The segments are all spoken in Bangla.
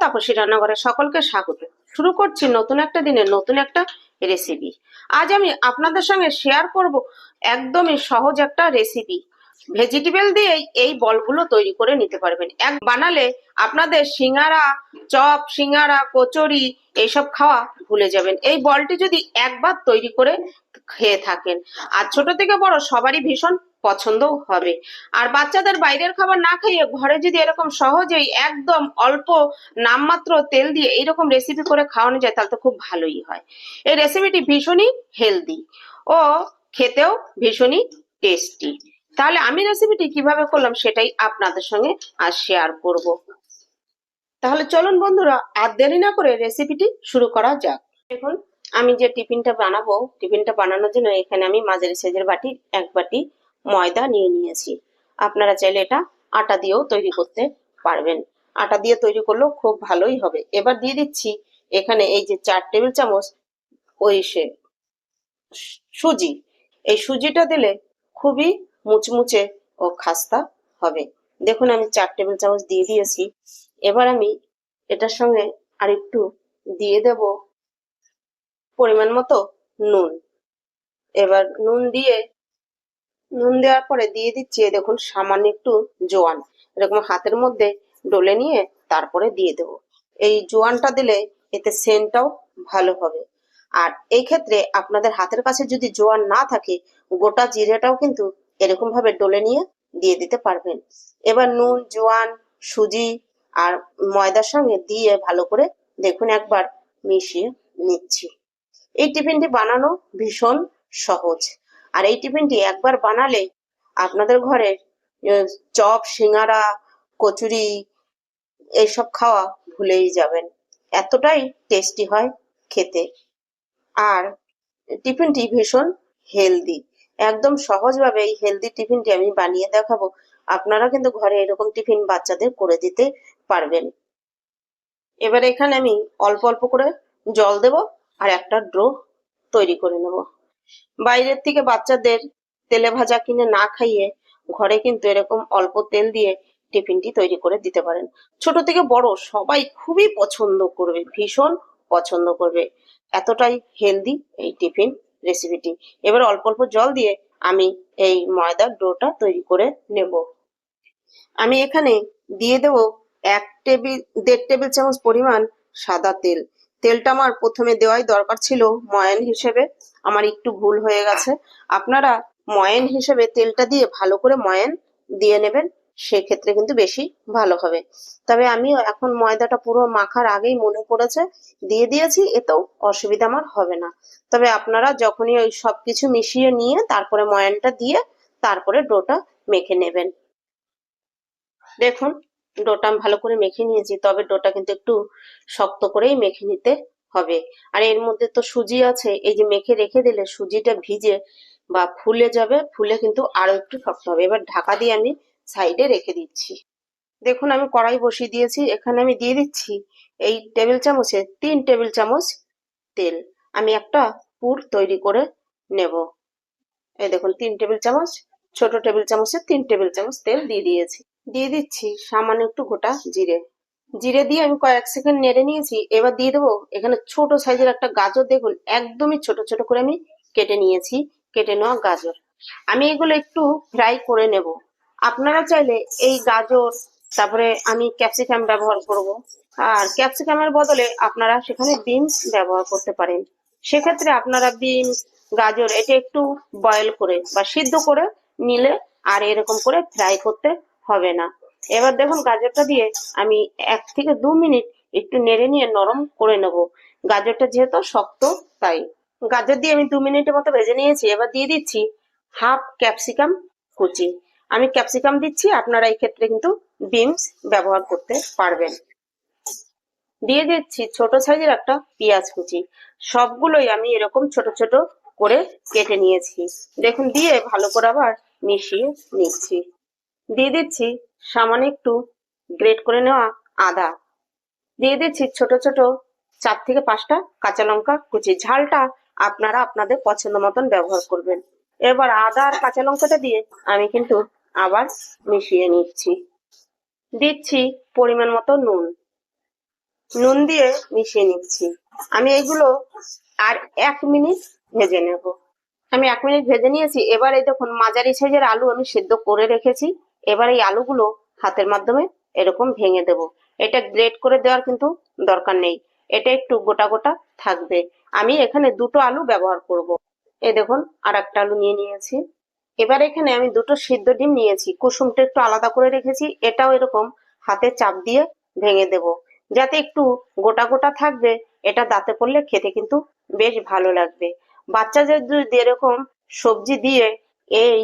তাপসী রান্নাঘরে সকলকে স্বাগত। শুরু করছি নতুন একটা দিনে নতুন একটা রেসিপি। আজ আমি আপনাদের সঙ্গে শেয়ার করব একদমই সহজ একটা রেসিপি। ভেজিটেবল দিয়ে এই বলগুলো তৈরি করে নিতে পারবেন। এক বানালে আপনাদের সিঙ্গারা, চপ, সিঙ্গারা, কচুরি এইসব খাওয়া ভুলে যাবেন। এই বলটি যদি একবার তৈরি করে খেয়ে থাকেন, আর ছোট থেকে বড় সবারই ভীষণ পছন্দও হবে। আর বাচ্চাদের বাইরের খাবার না খাইয়ে ঘরে যদি এরকম সহজেই একদম অল্প নামমাত্র তেল দিয়ে এইরকম রেসিপি করে খাওয়ানো যায় তাহলে তো খুব ভালোই হয়। এই রেসিপিটি ভীষণই হেলদি ও খেতেও ভীষণই টেস্টি। তাহলে আমি রেসিপিটি কিভাবে করলাম সেটাই আপনাদের সঙ্গে আজ শেয়ার করব। তাহলে চলুন বন্ধুরা, আর দেরি না করে রেসিপিটি শুরু করা যাক। দেখুন, আমি যে টিফিনটা বানাবো, টিফিনটা বানানোর জন্য এখানে আমি মাঝারি সাইজের বাটি 1 বাটি ময়দা নিয়ে নিয়েছি। আপনারা চাইলে এটা আটা দিয়েও তৈরি করতে পারবেন। আটা দিয়ে তৈরি করলেও খুব ভালোই হবে। এবার দিয়ে দিচ্ছি এখানে এই যে 4 টেবিল চামচ ওই সুজি। এই সুজিটা দিলে খুবই মুচমুচে ও খাস্তা হবে। দেখুন, আমি 4 টেবিল চামচ দিয়ে দিয়েছি। এবার আমি এটার সঙ্গে আরেকটু দিয়ে দেব পরিমাণ মতো নুন। এবার নুন দেওয়ার পরে দিয়ে দিচ্ছি দেখুন সামান্য একটু জোয়ান। এরকম হাতের মধ্যে ডলে নিয়ে তারপরে দিয়ে দেব। এই জোয়ানটা দিলে এতে সেন্টটাও ভালো হবে। আর এই ক্ষেত্রে আপনাদের হাতের কাছে যদি জোয়ান না থাকে, গোটা জিরেটাও কিন্তু এরকম ভাবে ডলে নিয়ে দিয়ে দিতে পারবেন। এবার নুন, জোয়ান, সুজি আর ময়দার সঙ্গে দিয়ে ভালো করে দেখুন একবার মিশিয়ে নিচ্ছি। এই টিফিনটি বানানো ভীষণ সহজ। আর এই টিফিনটি একবার বানালে আপনাদের ঘরে চপ, সিঙ্গারা, কচুরি এইসব খাওয়া ভুলেই যাবেন। এতটাই টেস্টি হয় খেতে। আর টিফিনটি ভীষণ হেলদি। একদম সহজভাবে এই হেলদি টিফিনটি আমি বানিয়ে দেখাবো। আপনারা কিন্তু ঘরে এরকম টিফিন বাচ্চাদের করে দিতে পারবেন। এবার এখানে আমি অল্প অল্প করে জল দেব আর একটা ডো তৈরি করে নেব। বাইরের থেকে বাচ্চাদের তেলে ভাজা কিনে না খাইয়ে ঘরে কিন্তু এরকম অল্প তেল দিয়ে টিফিনটি তৈরি করে দিতে পারেন। ছোট থেকে বড় সবাই খুবই পছন্দ করবে, ভীষণ পছন্দ করবে। এতটাই হেলদি এই টিফিন রেসিপিটি। এবার অল্প অল্প জল দিয়ে আমি এই ময়দার ডোটা তৈরি করে নেব। আমি এখানে দিয়ে দেব 1.5 টেবিল চামচ পরিমাণ সাদা তেল। তেলটা আমার প্রথমে দেওয়াই দরকার ছিল ময়ান হিসেবে, আমার একটু ভুল হয়ে গেছে। আপনারা ময়ান হিসেবে তেলটা দিয়ে ভালো করে ময়ান দিয়ে নেবেন, সেক্ষেত্রে কিন্তু বেশি ভালো হবে। তবে আমি এখন ময়দাটা পুরো মাখার আগেই মনে পড়েছে দিয়ে দিয়েছি, এতেও অসুবিধা আমার হবে না। তবে আপনারা যখনই ওই সবকিছু মিশিয়ে নিয়ে তারপরে ময়ানটা দিয়ে তারপরে ডোটা মেখে নেবেন। দেখুন, ডোটা আমি ভালো করে মেখে নিয়েছি, তবে ডোটা কিন্তু একটু শক্ত করেই মেখে নিতে হবে। আর এর মধ্যে তো সুজি আছে, এই যে মেখে রেখে দিলে সুজিটা ভিজে বা ফুলে যাবে, ফুলে কিন্তু আরো একটু শক্ত হবে। এবার ঢাকা দিয়ে আমি সাইডে রেখে দিচ্ছি। দেখুন, আমি কড়াই বসিয়ে দিয়েছি। এখানে আমি দিয়ে দিচ্ছি এই টেবিল চামচে 3 টেবিল চামচ তেল। আমি একটা পুর তৈরি করে নেব। এই দেখুন 3 টেবিল চামচ, ছোট টেবিল চামচে 3 টেবিল চামচ তেল দিয়ে দিয়েছি। দিয়ে দিচ্ছি সামান্য একটু গোটা জিরে। জিরে দিয়ে আমি কয়েক সেকেন্ড নেড়ে নিয়েছি। এবার দিয়ে দেবো এখানে ছোট সাইজের একটা গাজর। দেখুন একদমই ছোট ছোট করে আমি কেটে নিয়েছি, কেটে নেওয়া গাজর। আমি এগুলো একটু ফ্রাই করে নেব। আপনারা চাইলে এই গাজর, তারপরে আমি ক্যাপসিকাম ব্যবহার করব। আর ক্যাপসিকামের বদলে আপনারা সেখানে বিনস ব্যবহার করতে পারেন। সেক্ষেত্রে আপনারা বিনস, গাজর এটা একটু বয়েল করে বা সিদ্ধ করে নিলে আর এরকম করে ফ্রাই করতে হবে না। এবার দেখুন গাজরটা দিয়ে আমি 1 থেকে 2 মিনিট একটু নেড়ে নিয়ে নরম করে নেব। গাজরটা যেহেতু শক্ত তাই। গাজর দিয়ে আমি 2 মিনিটের মতো ভেজে নিয়েছি। এবার দিয়ে দিচ্ছি হাফ ক্যাপসিকাম কুচি। আমি ক্যাপসিকাম দিচ্ছি, আপনারা এই ক্ষেত্রে কিন্তু বিনস ব্যবহার করতে পারবেন। দিয়ে দিচ্ছি ছোট সাইজের একটা পেঁয়াজ কুচি। সবগুলোই আমি এরকম ছোট ছোট করে কেটে নিয়েছি। দেখুন দিয়ে ভালো করে আবার মিশিয়ে নিচ্ছি। দিয়ে দিচ্ছি সামান্য একটু গ্রেট করে নেওয়া আদা। দিয়ে দিচ্ছি ছোট ছোট 4 থেকে 5টা কাঁচা লঙ্কা কুচি। ঝালটা আপনারা আপনাদের পছন্দ মতন ব্যবহার করবেন। এবার আদা আর কাঁচা লঙ্কাটা দিয়ে আমি কিন্তু আবার মিশিয়ে নিচ্ছি। দিচ্ছি পরিমাণ মতো নুন। নুন দিয়ে মিশিয়ে নিচ্ছি। আমি এগুলো আর 1 মিনিট ভেজে নেব। আমি 1 মিনিট ভেজে নিয়েছি। এবার এই দেখুন মাঝারি সাইজের আলু আমি সেদ্ধ করে রেখেছি। এবার এই আলুগুলো হাতের মাধ্যমে এরকম ভেঙে দেব। এটা গ্রেট করে দেওয়ার কিন্তু দরকার নেই, এটা একটু গোটা গোটা থাকবে। আমি এখানে 2টো আলু ব্যবহার করব। এই দেখুন আর একটা আলু নিয়ে নিয়েছি। এবার এখানে আমি 2টো সিদ্ধ ডিম নিয়েছি, কুসুমটা একটু আলাদা করে রেখেছি। এটাও এরকম হাতে চাপ দিয়ে ভেঙে দেব, যাতে একটু গোটা গোটা থাকবে। এটা দাঁতে পড়লে খেতে কিন্তু বেশ ভালো লাগবে। বাচ্চাদের যদি এরকম সবজি দিয়ে এই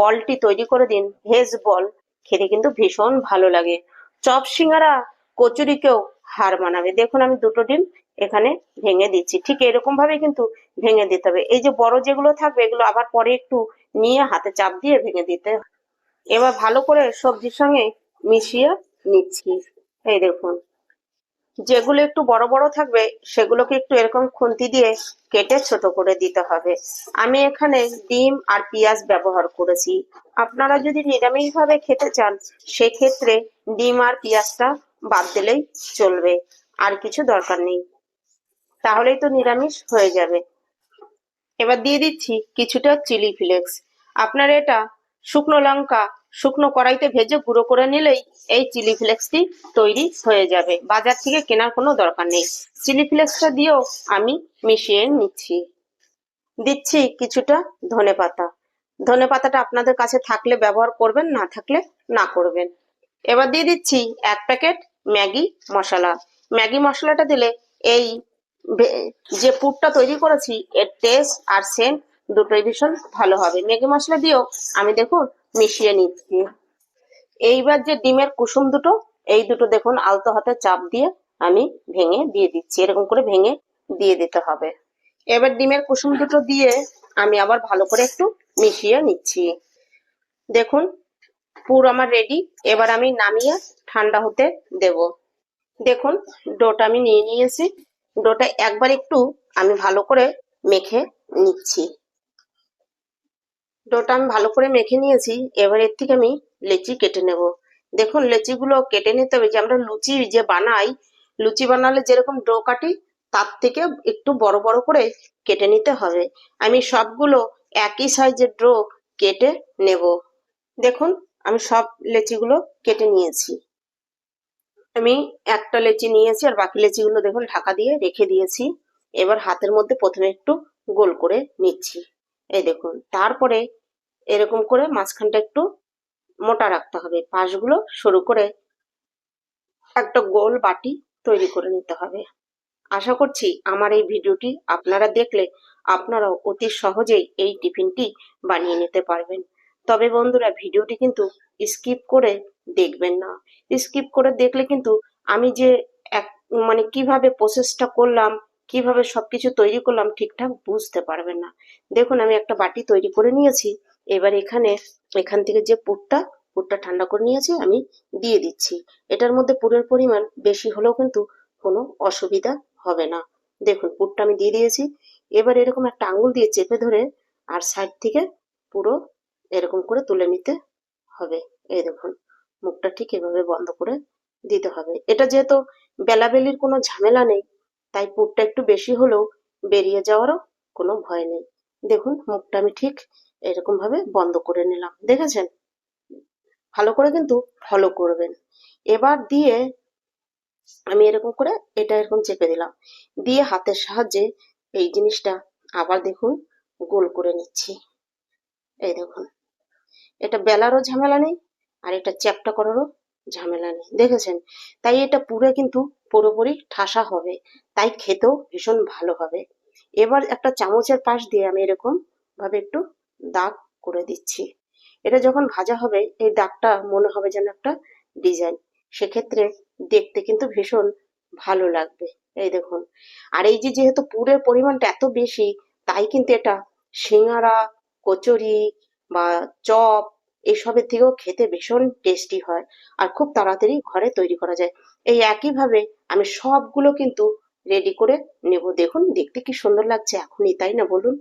বলটি তৈরি করে দিন, ভেজ বল, খেতে কিন্তু ভীষণ ভালো লাগে। চপ সিঙ্গারা কচুরিকেও হার মানাবে। দেখুন আমি 2টো ডিম এখানে ভেঙে দিচ্ছি। ঠিক এরকম ভাবে কিন্তু ভেঙে দিতে হবে। এই যে বড় যেগুলো থাকবে এগুলো আবার পরে একটু নিয়ে হাতে চাপ দিয়ে ভেঙে দিতে। এবার ভালো করে সবজির সঙ্গে মিশিয়ে নিচ্ছি। এই দেখুন যেগুলো একটু বড় বড় থাকবে সেগুলোকে একটু এরকম খুন্তি দিয়ে কেটে ছোট করে দিতে হবে। আমি এখানে ডিম আর পেঁয়াজ ব্যবহার করেছি। আপনারা যদি নিরামিষ ভাবে খেতে চান সেক্ষেত্রে ডিম আর পেঁয়াজটা বাদ দিলেই চলবে, আর কিছু দরকার নেই, তাহলেই তো নিরামিষ হয়ে যাবে। এবার দিয়ে দিচ্ছি কিছুটা চিলি ফ্লেক্স। আপনার এটা শুকনো লঙ্কা শুকনো কড়াইতে ভেজে গুঁড়ো করে নিলেই এই চিলি ফ্লেক্সটি তৈরি হয়ে যাবে। বাজার থেকে কেনার কোনো দরকার নেই। চিলি ফ্লেক্সটা দিয়েও আমি মিশিয়ে নিচ্ছি। দিচ্ছি কিছুটা ধনেপাতা। ধনেপাতাটা আপনাদের কাছে থাকলে ব্যবহার করবেন, না থাকলে না করবেন। এবার দিয়ে দিচ্ছি 1 প্যাকেট ম্যাগি মশলা। ম্যাগি মশলাটা দিলে এই যে পুরটা তৈরি করেছি এর টেস্ট আর সেন্ট দুটোই ভীষণ ভালো হবে। ম্যাগি মশলা দিয়েও আমি দেখুন মিশিয়ে নিচ্ছি। এইবার যে ডিমের কুসুম দুটো, এই দুটো দেখুন আলতো হাতে চাপ দিয়ে আমি ভেঙে দিয়ে দিচ্ছি। এরকম করে ভেঙে দিয়ে দিতে হবে। এবার ডিমের কুসুম দুটো দিয়ে আমি আবার ভালো করে একটু মিশিয়ে নিচ্ছি। দেখুন পুর আমার রেডি। এবার আমি নামিয়ে ঠান্ডা হতে দেব। দেখুন ডোটা আমি নিয়ে নিয়েছি। ডোটা একবার একটু আমি ভালো করে মেখে নিচ্ছি। ডোটা আমি ভালো করে মেখে নিয়েছি। এবার এর থেকে আমি লেচি কেটে নেব। দেখুন লেচিগুলো কেটে নিতে হবে। যে আমরা লুচি যে বানাই, লুচি বানালে যেরকম ডো কাটি তার থেকে একটু বড় বড় করে কেটে নিতে হবে। আমি সবগুলো একই সাইজের ডো কেটে নেব। দেখুন আমি সব লেচিগুলো কেটে নিয়েছি। আমি একটা লেচি নিয়েছি আর বাকি লেচিগুলো দেখুন ঢাকা দিয়ে রেখে দিয়েছি। এবার হাতের মধ্যে প্রথমে একটু গোল করে নিচ্ছি। এই দেখুন তারপরে এরকম করে মাঝখানটা একটু মোটা রাখতে হবে, পাশগুলো সরু করে একটা গোল বাটি তৈরি করে নিতে হবে। আশা করছি আমার এই ভিডিওটি আপনারা দেখলে আপনারাও অতি সহজেই এই টিফিনটি বানিয়ে নিতে পারবেন। তবে বন্ধুরা ভিডিওটি কিন্তু স্কিপ করে দেখবেন না। স্কিপ করে দেখলে কিন্তু আমি যে এক মানে কিভাবে প্রসেসটা করলাম, কিভাবে সবকিছু তৈরি করলাম ঠিকঠাক বুঝতে পারবেন না। দেখুন আমি একটা বাটি তৈরি করে নিয়েছি। এবার এখান থেকে যে পুরটা ঠান্ডা করে নিয়েছি আমি দিয়ে দিচ্ছি। এটার মধ্যে পুরের পরিমাণ বেশি হলেও কিন্তু কোনো অসুবিধা হবে না। দেখুন পুরটা আমি দিয়ে দিয়েছি। এবার এরকম একটা আঙুল দিয়ে চেপে ধরে আর সাইড থেকে পুরো এরকম করে তুলে নিতে হবে। এই দেখুন মুখটা ঠিক এভাবে বন্ধ করে দিতে হবে। এটা যেহেতু বেলাবেলির কোনো ঝামেলা নেই তাই পুরটা একটু বেশি হলেও বেরিয়ে যাওয়ারও কোনো ভয় নেই। দেখুন মুখটা আমি ঠিক এরকম ভাবে বন্ধ করে নিলাম। দেখেছেন? ভালো করে কিন্তু ফলো করবেন। এবার দিয়ে আমি এরকম করে এটা এরকম চেপে দিলাম, দিয়ে হাতের সাহায্যে এই জিনিসটা আবার দেখুন গোল করে নিচ্ছি। এই দেখুন এটা বেলারও ঝামেলা নেই আর এটা চ্যাপ্টা করারও ঝামেলা নেই। দেখেছেন? তাই এটা পুরো কিন্তু পুরোপুরি ঠাসা হবে, তাই খেতেও ভীষণ ভালো হবে। এবার একটা চামচের পাশ দিয়ে আমি এরকম ভাবে একটু দাগ করে দিচ্ছি। এটা যখন ভাজা হবে এই দাগটা মনে হবে যেন একটা ডিজাইন, সেক্ষেত্রে দেখতে কিন্তু ভীষণ ভালো লাগবে। এই দেখুন আর এই যে যেহেতু পুরের পরিমাণটা এত বেশি তাই কিন্তু এটা সিঙ্গারা কচুরি বা চপ এসবের থেকেও খেতে ভীষণ টেস্টি হয় আর খুব তাড়াতাড়ি ঘরে তৈরি করা যায়। এই একইভাবে আমি সবগুলো কিন্তু রেডি করে নেব। দেখুন দেখতে কি সুন্দর লাগছে এখনই, তাই না বলুন?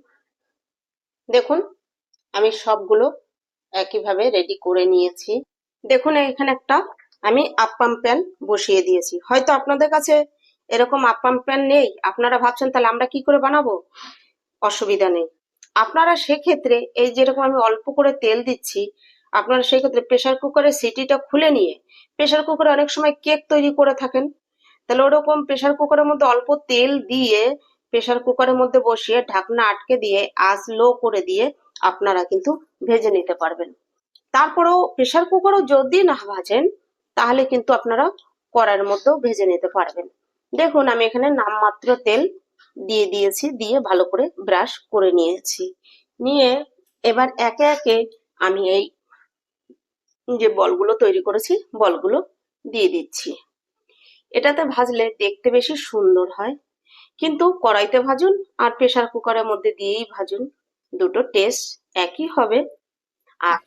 দেখুন আমি সবগুলো একইভাবে রেডি করে নিয়েছি। দেখুন এখানে একটা আমি আপ্পাম প্যান বসিয়ে দিয়েছি। হয়তো আপনাদের কাছে এরকম আপ্পাম প্যান নেই, আপনারা ভাবছেন তাহলে আমরা কি করে বানাবো, অসুবিধা নেই। আপনারা সেক্ষেত্রে এই যেরকম আমি অল্প করে তেল দিচ্ছি, আপনারা সেক্ষেত্রে প্রেসার কুকারের সিটিটা খুলে নিয়ে, প্রেসার কুকারে অনেক সময় কেক তৈরি করে থাকেন, তাহলে ওরকম প্রেসার কুকারের মধ্যে অল্প তেল দিয়ে প্রেসার কুকারের মধ্যে বসিয়ে ঢাকনা আটকে দিয়ে আঁচ লো করে দিয়ে আপনারা কিন্তু ভেজে নিতে পারবেন। তারপরেও প্রেসার কুকারও যদি না ভাজেন তাহলে কিন্তু আপনারা কড়াইয়ের মধ্যেও ভেজে নিতে পারবেন। দেখুন আমি এখানে নামমাত্র তেল দিয়ে দিয়েছি, দিয়ে ভালো করে ব্রাশ করে নিয়েছি। নিয়ে এবার একে একে আমি এই যে বলগুলো তৈরি করেছি বলগুলো দিয়ে দিচ্ছি। এটাতে ভাজলে দেখতে বেশি সুন্দর হয়, কিন্তু কড়াইতে ভাজুন আর প্রেসার কুকারের মধ্যে দিয়েই ভাজুন, দুটো টেস্ট একই হবে। আর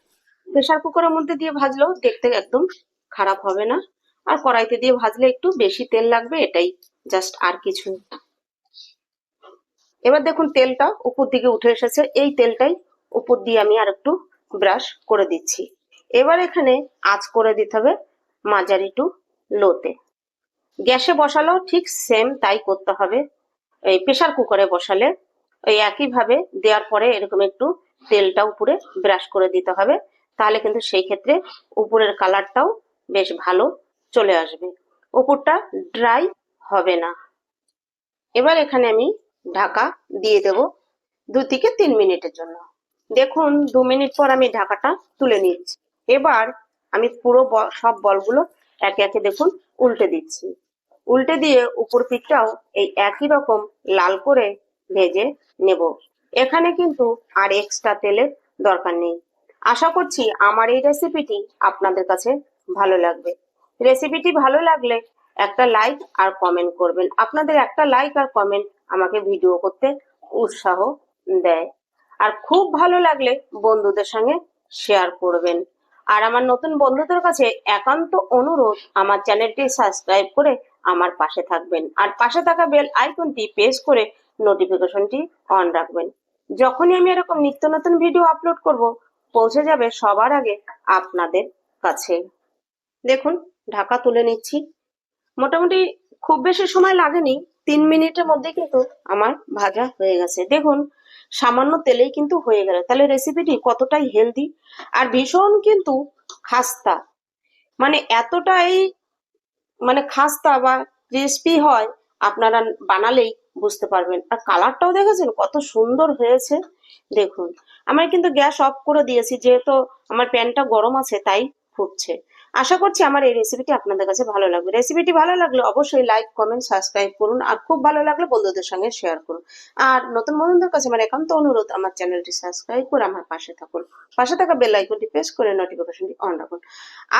প্রেসার কুকারের মধ্যে দিয়ে ভাজলেও দেখতে একদম খারাপ হবে না, আর কড়াইতে দিয়ে ভাজলে একটু বেশি তেল লাগবে, এটাই জাস্ট, আর কিছু না। এবার দেখুন তেলটা উপর দিকে উঠে এসেছে, এই তেলটাই উপর দিয়ে আমি আর একটু ব্রাশ করে দিচ্ছি। এবার এখানে আঁচ করে দিতে হবে মাঝারি টু লোতে। গ্যাসে বসালেও ঠিক সেম তাই করতে হবে, এই প্রেসার কুকারে বসালে ওই একইভাবে দেওয়ার পরে এরকম একটু তেলটা উপরে ব্রাশ করে দিতে হবে, তাহলে কিন্তু সেই ক্ষেত্রে উপরের কালারটাও বেশ ভালো চলে আসবে, উপরটা ড্রাই হবে না। এবার এখানে আমি ঢাকা দিয়ে দেব 2 থেকে 3 মিনিটের জন্য। দেখুন 2 মিনিট পর আমি ঢাকাটা তুলে নিচ্ছি। এবার আমি পুরো সব বলগুলো একে একে দেখুন উল্টে দিচ্ছি। উল্টে দিয়ে উপর পিঠটাও এই একই রকম লাল করে ভেজে নেব। এখানে কিন্তু আর এক্সট্রা তেলের দরকার নেই। আশা করছি আমার এই রেসিপিটি আপনাদের কাছে ভালো লাগবে। রেসিপিটি ভালো লাগলে একটা লাইক আর কমেন্ট করবেন। আপনাদের একটা লাইক আর কমেন্ট আমাকে ভিডিও করতে উৎসাহ দেয়। আর খুব ভালো লাগলে বন্ধুদের সঙ্গে শেয়ার করবেন। আর আমার নতুন বন্ধুদের কাছে একান্ত অনুরোধ, আমার চ্যানেলটি সাবস্ক্রাইব করে আমার পাশে থাকবেন, আর পাশে থাকা বেল আইকনটি প্রেস করে নোটিফিকেশনটি অন রাখবেন। যখনই আমি এরকম নিত্য নতুন ভিডিও আপলোড করব, পৌঁছে যাবে সবার আগে আপনাদের কাছে। দেখুন ঢাকা তুলে নিচ্ছি। মোটামুটি খুব বেশি সময় লাগেনি, 3 মিনিটের মধ্যে কিন্তু আমার ভাজা হয়ে গেছে। দেখুন সামান্য তেলেই কিন্তু হয়ে গেল। তাহলে রেসিপিটি কতটাই হেলদি আর ভীষণ কিন্তু খাস্তা, মানে এতটাই মানে খাস্তা বা ক্রিস্পি হয়, আপনারা বানালেই বুঝতে পারবেন। আর কালারটাও দেখেছেন কত সুন্দর হয়েছে। দেখুন আমার কিন্তু গ্যাস অফ করে দিয়েছি, যেহেতু আমার প্যানটা গরম আছে তাই ফুটছে। আশা করছি আমার এই রেসিপিটি আপনাদের কাছে ভালো লাগবে। রেসিপিটি ভালো লাগলে অবশ্যই লাইক কমেন্ট সাবস্ক্রাইব করুন, আর খুব ভালো লাগলে বন্ধুদের সঙ্গে শেয়ার করুন। আর নতুন বন্ধুদের কাছে আমার একান্ত অনুরোধ, আমার চ্যানেলটি সাবস্ক্রাইব করে আমার পাশে থাকুন, পাশে থাকা বেল আইকনটি প্রেস করে নোটিফিকেশনটি অন রাখুন।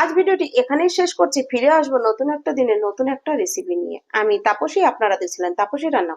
আজ ভিডিওটি এখানেই শেষ করছি, ফিরে আসবো নতুন একটা দিনে নতুন একটা রেসিপি নিয়ে। আমি তাপসী, আপনারা দেখছিলেন তাপসী রান্না।